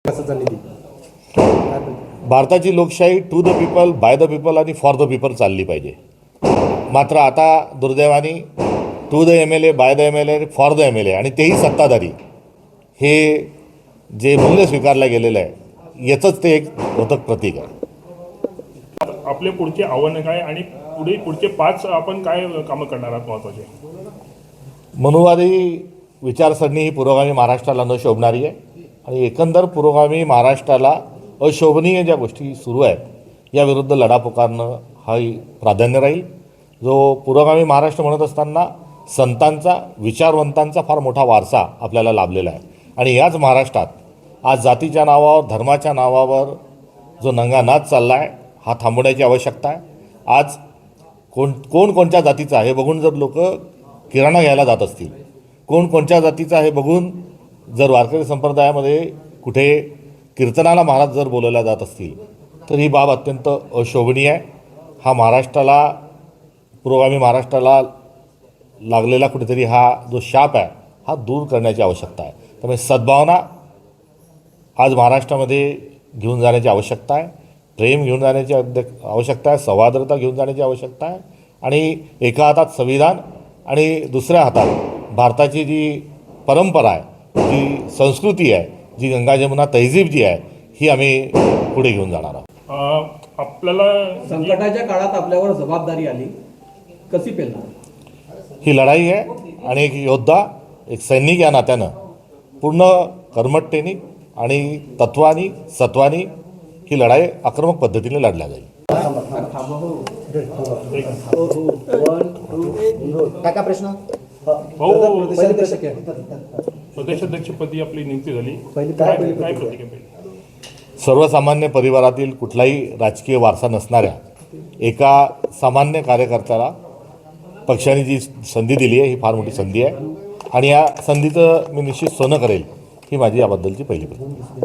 विकासाचा निधी भारताची लोकशाही to the people, by the people आणि फॉर द पीपल चालली पाहिजे. मात्र आता दुर्दैवाने to the MLA, by the MLA, for the MLA आणि तेही सत्ताधारी हे जे मूल्य स्वीकारलं गेलेलं आहे याचंच ते एक घातक प्रतीक आहे. आपले पुढचे आव्हान काय आणि पुढचे 5 आपण काय कामं करणार आहात महत्त्वाचे? मनुवादी विचारसरणी ही पुरोगामी महाराष्ट्राला न शोभणारी आहे आणि एकंदर पुरोगामी महाराष्ट्राला अशोभनीय ज्या गोष्टी सुरू आहेत याविरुद्ध लढा पुकारणं हाही प्राधान्य राहील. जो पुरोगामी महाराष्ट्र म्हणत असताना संतांचा, विचारवंतांचा फार मोठा वारसा आपल्याला लाभलेला आहे आणि याच महाराष्ट्रात आज जातीच्या नावावर, धर्माच्या नावावर जो नंगानाच चालला आहे हा थांबवण्याची आवश्यकता आहे. आज कोणत्या जातीचा हे बघून जर लोक किराणा घ्यायला जात असतील, कोणत्या जातीचा हे बघून जर वारकरी संप्रदायामध्ये कुठे कीर्तनाला महाराज जर बोलवल्या जात असतील तर ही बाब अत्यंत अशोभनीय आहे. हा महाराष्ट्राला, पुरोगामी महाराष्ट्राला लागलेला कुठेतरी हा जो शाप आहे हा दूर करण्याची आवश्यकता आहे. त्यामुळे सद्भावना आज महाराष्ट्रामध्ये घेऊन जाण्याची आवश्यकता आहे, प्रेम घेऊन जाण्याची आवश्यकता आहे, सौहार्दता घेऊन जाण्याची आवश्यकता आहे आणि एका हातात संविधान आणि दुसऱ्या हातात भारताची जी परंपरा आहे, जी संस्कृती आहे, जी गंगा जमुना तहजीब जी आहे ही आम्ही पुढे घेऊन जाणार आहोत. आपल्याला संकटाच्या काळात आपल्यावर जबाबदारी आली, कशी पेलणार? ही लढाई आहे आणि एक योद्धा, एक सैनिक या नात्यानं पूर्ण कर्मठतेने आणि तत्वानी, सत्वानी ही लढाई आक्रमक पद्धतीने लढल्या जाईल. टाका प्रश्न. भाऊ, प्रदेशाध्यक्ष आहे. प्रदेशाध्यक्षपदी आपली नियुक्ती झाली, पहिली काय काय प्रतिक्रिया? सर्वसामान्य परिवारातील कुठलाही राजकीय वारसा नसणाऱ्या एका सामान्य कार्यकर्त्याला पक्षाने जी संधी दिली आहे ही फार मोठी संधी आहे आणि या संधीचं मी निश्चित सोनं करेल ही माझी याबद्दलची पहिली प्रतिक्रिया.